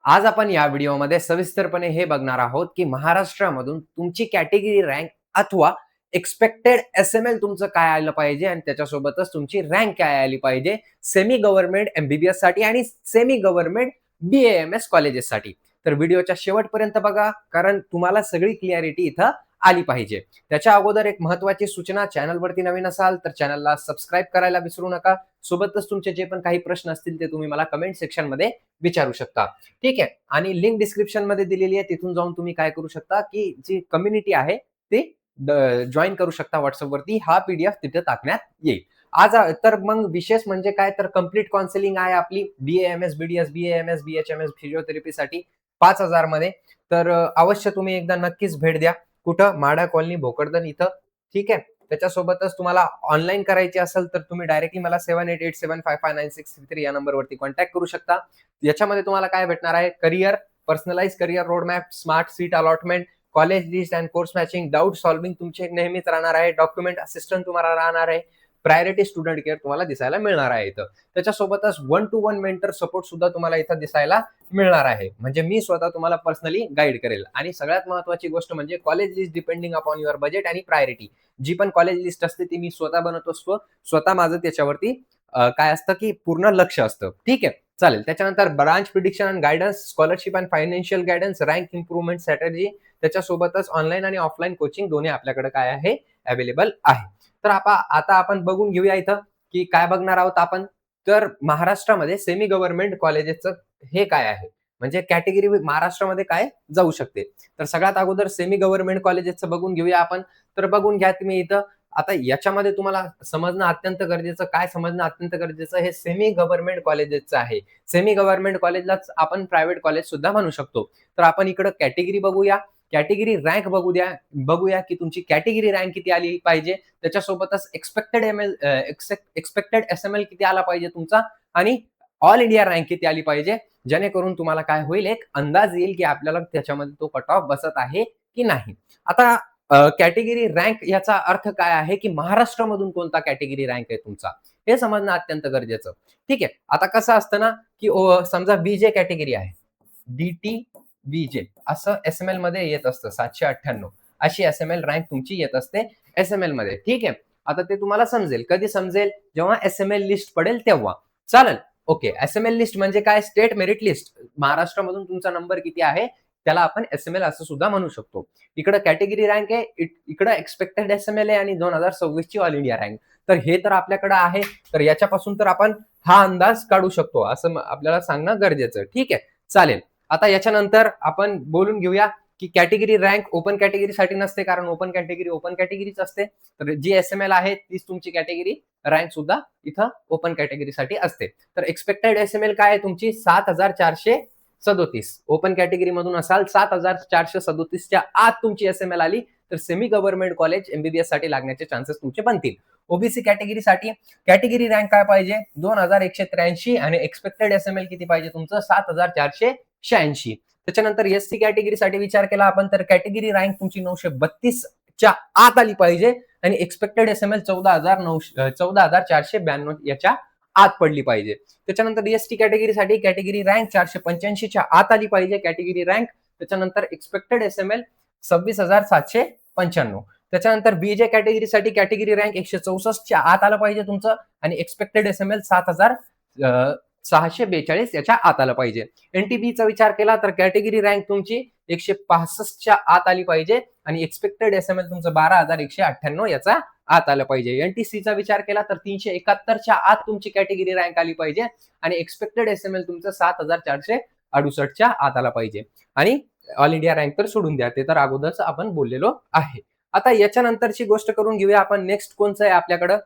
आज आपण या व्हिडिओमध्ये सविस्तरपणे हे बघणार आहोत, की महाराष्ट्रामधून तुमची कॅटेगरी रँक अथवा एक्स्पेक्टेड एस-एम-एल तुमचं काय आलं पाहिजे आणि त्याच्यासोबतच तुमची रँक काय आली पाहिजे सेमी गव्हर्नमेंट एम-बी-बी-एससाठी आणि सेमी गव्हर्नमेंट बी-ए-एम-एस कॉलेजेससाठी. तर व्हिडिओच्या शेवटपर्यंत बघा, कारण तुम्हाला सगळी क्लॅरिटी इथं आली पाहिजे. त्याच्या अगोदर एक महत्त्वाची सूचना, चॅनलवरती नवीन असाल तर चॅनलला सबस्क्राईब करायला विसरू नका. सोबतच तुमचे जे पण काही प्रश्न असतील ते तुम्ही मला कमेंट सेक्शनमध्ये विचारू शकता. ठीक आहे. आणि लिंक डिस्क्रिप्शनमध्ये दिलेली आहे. तिथून जाऊन तुम्ही काय करू शकता, की जी कम्युनिटी आहे ती जॉइन करू शकता WhatsAppवरती. हा पी-डी-एफ तिथे टाकण्यात येईल. तर मग विशेष म्हणजे काय, तर कंप्लीट काउन्सिलिंग आहे आपली बी-ए-एम-एस, बी-डी-एस, बी-ए-एम-एस, बी-एच-एम-एस फिजिओथेरपीसाठी 5,000 मध्ये. तर अवश्य तुम्ही एकदा नक्कीच भेट द्या. कुठं? माढा कॉलनी, भोकरदन इथं. ठीक आहे. त्याच्यासोबतच तुम्हाला ऑनलाईन करायची असेल तर तुम्ही डायरेक्टली मला 7887559633 या नंबरवरती कॉन्टॅक्ट करू शकता. याच्यामध्ये तुम्हाला काय भेटणार आहे, career, personalise career roadmap, smart seat allotment, college list and course matching, doubt solving तुमचे नेहमीच राहणार आहे, डॉक्युमेंट असिस्टंट तुम्हाला राहणार आहे, प्रायोरिटी स्टुडंट केअर तुम्हाला दिसायला मिळणार आहे इथं. त्याच्यासोबतच 1 टू 1 मेंटर सपोर्ट सुद्धा तुम्हाला इथं दिसायला मिळणार आहे. म्हणजे मी स्वतः तुम्हाला पर्सनली गाईड करेल. आणि सगळ्यात महत्त्वाची गोष्ट म्हणजे college list depending upon your budget आणि प्रायोरिटी. जी पण कॉलेज लिस्ट असते ती मी स्वतः बनवत असतो. स्वतः माझं त्याच्यावरती काय असतं, की पूर्ण लक्ष असतं. ठीक आहे. चालेल. त्याच्यानंतर branch prediction and guidance, scholarship and financial guidance, rank improvement strategy, त्याच्यासोबतच ऑनलाईन आणि ऑफलाईन कोचिंग दोन्ही आपल्याकडे काय आहे, अवेलेबल आहे. तर आता आपण बघून घेऊया इथं, की काय बघणार आहोत आपण. तर महाराष्ट्रामध्ये सेमी गव्हर्नमेंट कॉलेजेसचं हे काय आहे, म्हणजे कॅटेगरी महाराष्ट्रामध्ये काय जाऊ शकते. तर सगळ्यात अगोदर सेमी गव्हर्नमेंट कॉलेजेसचं बघून घेऊया आपण. तर बघून घ्या तुम्ही इथं. आता याच्यामध्ये तुम्हाला समजणं अत्यंत गरजेचं, काय समजणं अत्यंत गरजेचं, हे सेमी गव्हर्नमेंट कॉलेजेसचं आहे. सेमी गव्हर्नमेंट कॉलेजलाच आपण प्रायव्हेट कॉलेज सुद्धा म्हणू शकतो. तर आपण इकडं कॅटेगरी बघूया. कॅटेगरी रँक बघूया, की तुमची कॅटेगरी रँक किती आली पाहिजे. त्याच्यासोबतच एक्स्पेक्टेड एस-एम-एल किती आला पाहिजे तुमचा आणि ऑल इंडिया रँक किती आली पाहिजे. जेणेकरून तुम्हाला काय होईल, एक अंदाज येईल, की आपल्याला त्याच्यामध्ये तो कट ऑफ बसत आहे की नाही. आता कॅटेगरी रँक याचा अर्थ काय आहे, की महाराष्ट्रामधून कोणता कॅटेगरी रँक आहे तुमचा, हे समजणं अत्यंत गरजेचं. ठीक आहे. आता कसं असतं ना, की समजा बी-जे कॅटेगरी आहे. डी-टी, बी-जे असं एस-एम-एल मध्ये येत असतं 798. अशी एस-एम-एल रँक तुमची येत असते एस-एम-एल मध्ये. ठीक आहे. आता ते तुम्हाला समजेल. कधी समजेल? जेव्हा एस-एम-एल लिस्ट पडेल तेव्हा. चालेल. ओके. एस-एम-एल लिस्ट म्हणजे काय? State merit list. महाराष्ट्रामधून तुमचा नंबर किती आहे, त्याला आपण एस-एम-एल असं सुद्धा म्हणू शकतो. इकडं कॅटेगरी रँक आहे, इकडं एक्स्पेक्टेड एस-एम-एल आहे आणि 2026 ची ऑल इंडिया रँक. तर हे तर आपल्याकडे आहे. तर याच्यापासून तर आपण हा अंदाज काढू शकतो, असं आपल्याला सांगणं गरजेचं. ठीक आहे. चालेल. आता याच्यानंतर आपण बोलून घेऊया, की कॅटेगरी रँक ओपन कॅटेगरीसाठी नसते, कारण ओपन कॅटेगरीच असते. तर जी एस-एम-एल आहे तीच तुमची कॅटेगरी रँक सुद्धा इथं ओपन कॅटेगरीसाठी असते. तर एक्स्पेक्टेड एस-एम-एल काय आहे तुमची, 7,437. ओपन कॅटेगरी मधून असाल 7,437 च्या आत तुमची एस-एम-एल आली तर सेमी गव्हर्नमेंट कॉलेज एमबीबीएस साठी लागण्याचे चान्सेस तुमचे बनतील. ओबीसी कॅटेगरीसाठी कॅटेगरी रँक काय पाहिजे, 2,183 आणि एक्स्पेक्टेड एस-एम-एल किती पाहिजे तुमचं, 7,486. त्याच्यानंतर एससी कॅटेगरीसाठी विचार केला आपण तर कॅटेगरी रँक तुमची 932 च्या आत आली पाहिजे आणि एक्स्पेक्टेड एस-एम-एल 14,492 याच्या आत पडली पाहिजे. त्याच्यानंतर एसटी कॅटेगरीसाठी कॅटेगरी रँक 485 च्या आत आली पाहिजे कॅटेगरी रँक. त्याच्यानंतर एक्स्पेक्टेड एस-एम-एल 26,795. त्याच्यानंतर बीजे कॅटेगरीसाठी कॅटेगरी रँक 164 च्या आत आलं पाहिजे तुमचं आणि एक्स्पेक्टेड एस-एम-एल 7,642 याच्या आत आलं पाहिजे. एनटीबीचा विचार केला तर कॅटेगरी रँक तुमची 165 च्या आत आली पाहिजे आणि एक्स्पेक्टेड एस-एम-एल तुमचं 12,198 याचा आत आलं पाहिजे. एनटीसीचा विचार केला तर 371 च्या आत तुमची कॅटेगरी रँक आली पाहिजे आणि एक्स्पेक्टेड एस-एम-एल तुमचं 7,468 च्या आत आला पाहिजे. आणि ऑल इंडिया रँक तर सोडून द्या, ते तर अगोदरच आपण बोललेलो आहे. आता याच्यानंतरची गोष्ट करून घेऊया आपण. नेक्स्ट कोणचं आहे आपल्याकडं,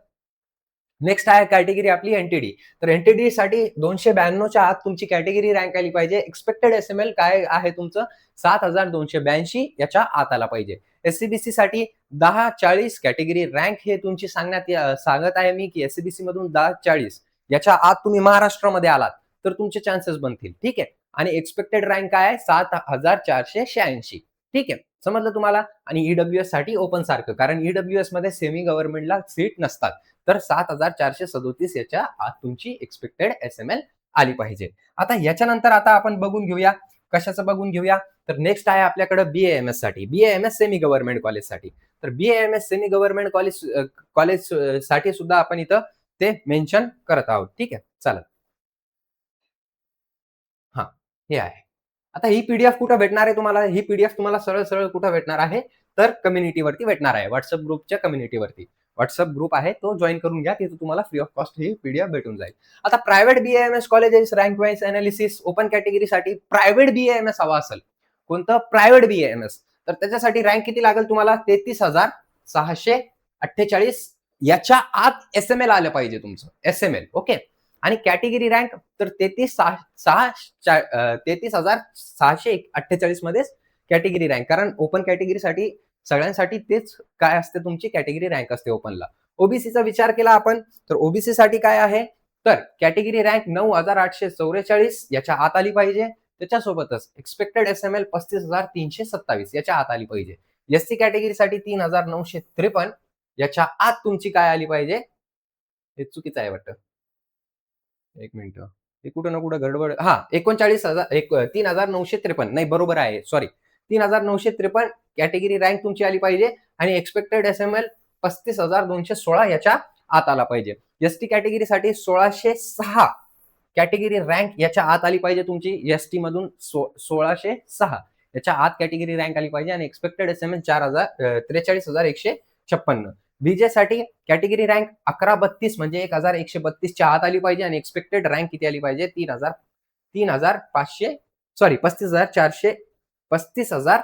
नेक्स्ट आहे कॅटेगरी आपली एनटीडी. तर एनटीडी साठी 292 च्या आत तुमची कॅटेगरी रँक आली पाहिजे. एक्स्पेक्टेड एस-एम-एल काय आहे तुमचं, 7,282 याच्या आत आला पाहिजे. एससीबीसी साठी 1040 कॅटेगरी रँक हे तुमची सांगत आहे मी, की एससीबीसी मधून 1040 याच्या आत तुम्ही महाराष्ट्रामध्ये आलात तर तुमचे चान्सेस बनतील. ठीक आहे. आणि एक्स्पेक्टेड रँक काय आहे, 7,486. ठीक आहे. समजलं तुम्हाला. आणि ईडब्ल्यूएस साठी ओपन सारखं, कारण ईडब्ल्यूएस मध्ये सेमी गव्हर्नमेंटला सीट नसतात. तर 7,437 याच्या आत तुमची एक्स्पेक्टेड एस-एम-एल आली पाहिजे. आता याच्यानंतर आता आपण बघून घेऊया, कशाचं बघून घेऊया, तर नेक्स्ट आहे आपल्याकडे BAMS साठी, BAMS सेमी गव्हर्नमेंट कॉलेजसाठी. तर BAMS सेमी गव्हर्नमेंट कॉलेज साठी सुद्धा आपण इथं ते मेन्शन करत आहोत. ठीक आहे, चला. हां, हे आहे. आता ही पी-डी-एफ कुठं भेटणार आहे तुम्हाला? ही पी-डी-एफ तुम्हाला सरळ-सरळ कुठं भेटणार आहे? तर कम्युनिटीवरती भेटणार आहे. WhatsApp ग्रुपच्या कम्युनिटीवरती. WhatsApp ग्रुप आहे तो जॉइन करून घ्या. तिथे तुम्हाला फ्री ऑफ कॉस्ट ही पी-डी-एफ भेटून जाईल. आता private BAMS colleges rank wise analysis open कॅटेगरीसाठी प्रायव्हेट BAMS हवा असेल. कोणतं? Private BAMS. तर त्याच्यासाठी रँक किती लागेल तुम्हाला? 33,648 याच्या आत एस-एम-एल आलं पाहिजे तुमचं. S-M-L okay. आणि कॅटेगरी रँक तर 33,648 मध्येच कॅटेगरी रँक. कारण ओपन कॅटेगरीसाठी सगळ्यांसाठी तेच काय असते तुमची कॅटेगरी रँक असते ओपनला. ओबीसीचा विचार केला आपण तर ओबीसी साठी काय आहे? तर कॅटेगरी रँक 9,844 याच्या आत आली पाहिजे. त्याच्यासोबतच एक्सपेक्टेड एस-एम-एल 35,327 याच्या आत आली पाहिजे. एससी कॅटेगरीसाठी 3,953 याच्या आत तुमची काय आली पाहिजे? हे चुकीचं आहे वाटतं. एक मिनिट. हे कुठं ना कुठं गडबड 3,953 नाही बरोबर आहे. सॉरी. 3,953 कॅटेगरी रँक तुमची आली पाहिजे आणि एक्सपेक्टेड एस-एम-एल 35,216 याच्या आत आला पाहिजे. एसटी कॅटेगरीसाठी 1,606 कॅटेगरी रँक याच्या आत आली पाहिजे तुमची. एसटी मधून 1,606 याच्या आत कॅटेगरी रँक आली पाहिजे आणि एक्सपेक्टेड एस-एम-एल 43,156. बीजे साठी कॅटेगरी रँक 1132 म्हणजे 1,132 च्या आत आली पाहिजे आणि एक्सपेक्टेड रँक किती आली पाहिजे? 3,500 सॉरी 35,400 35,000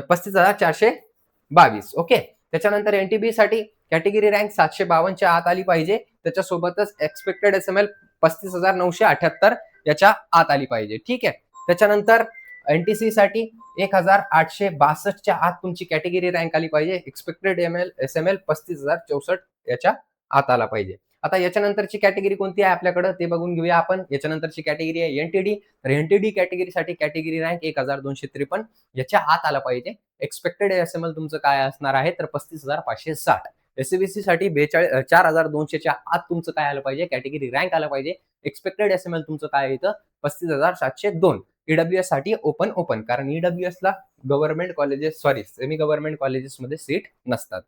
35,422 ओके. त्याच्यानंतर एनटीबी साठी कॅटेगरी रँक 752 च्या आत आली पाहिजे. त्याच्यासोबतच एक्सपेक्टेड एस-एम-एल 35,978 याच्या आत आली पाहिजे. ठीक आहे. त्याच्यानंतर एनटीसी साठी 1,862 च्या आत तुमची कॅटेगरी रँक आली पाहिजे. एक्सपेक्टेड एस-एम-एल 35,064 याच्या आत आला पाहिजे. आता याच्यानंतरची कॅटेगरी कोणती आहे आपल्याकडे ते बघून घेऊया आपण. याच्यानंतरची कॅटेगरी आहे एनटीडी. तर एनटीडी कॅटेगरीसाठी कॅटेगरी रँक 1,253 याच्या आत आला पाहिजे. एक्सपेक्टेड एस-एम-एल तुमचं काय असणार आहे? तर 35,560. एससीबीसी साठी 4,200 च्या आत तुमचं काय आलं पाहिजे? कॅटेगरी रँक आलं पाहिजे. एक्सपेक्टेड एस-एम-एल तुमचं काय येतं? 35,702. ईडब्ल्यूएस साठी ओपन कारण ईडब्ल्यूएस ला government colleges sorry semi government कॉलेजेसमध्ये सीट नसतात.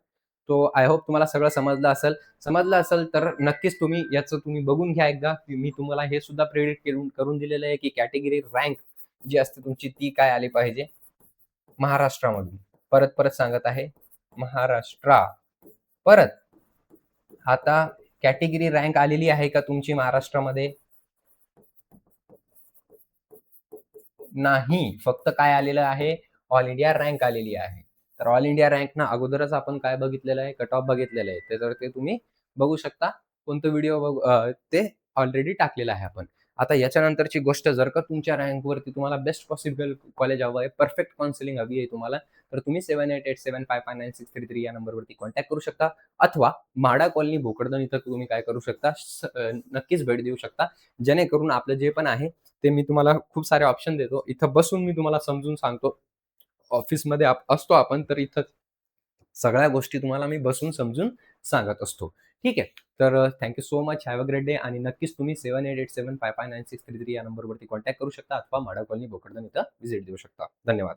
तो आय होप तुम्हाला सगळं समजलं असेल तर नक्कीच तुम्ही बघून घ्या एकदा. मी तुम्हाला हे सुद्धा प्रेडिक्ट करून दिलेलं आहे की कॅटेगरी रँक जी असते तुमची ती काय आली पाहिजे महाराष्ट्रामधून. परत सांगत आहे महाराष्ट्र. परत आता कॅटेगरी रँक आलेली आहे का तुमची महाराष्ट्रामध्ये? नाही. फक्त काय आलेलं आहे? ऑल इंडिया रँक आलेली आहे. तर ऑल इंडिया रँक ना अगोदरच आपण काय बघितलेलं आहे? कट ऑफ बघितलेलं आहे. त्याच्यावर ते तुम्ही बघू शकता. कोणतं व्हिडिओ ते ऑलरेडी टाकलेलं आहे आपण. आता याच्यानंतरची गोष्ट जर का तुमच्या रँकवरती तुम्हाला बेस्ट पॉसिबल कॉलेज हवं आहे, परफेक्ट काउन्सिलिंग हवी आहे तुम्हाला, तर तुम्ही 7887559633 या नंबरवरती कॉन्टॅक्ट करू शकता अथवा म्हाडा कॉलनी भोकरदन इथं तुम्ही काय करू शकता नक्कीच भेट देऊ शकता. जेणेकरून आपलं जे पण आहे ते मी तुम्हाला खूप सारे ऑप्शन देतो. इथं बसून मी तुम्हाला समजून सांगतो. ऑफिसमध्ये असतो आपण तर इथं सगळ्या गोष्टी तुम्हाला मी बसून समजून सांगत असतो. ठीक आहे. तर so much. Have a great day आणि नक्कीच तुम्ही 7887559633 या नंबरवरती कॉन्टॅक्ट करू शकता अथवा म्हाडा कॉलनी भोकरदन इथं व्हिजिट देऊ शकता. धन्यवाद.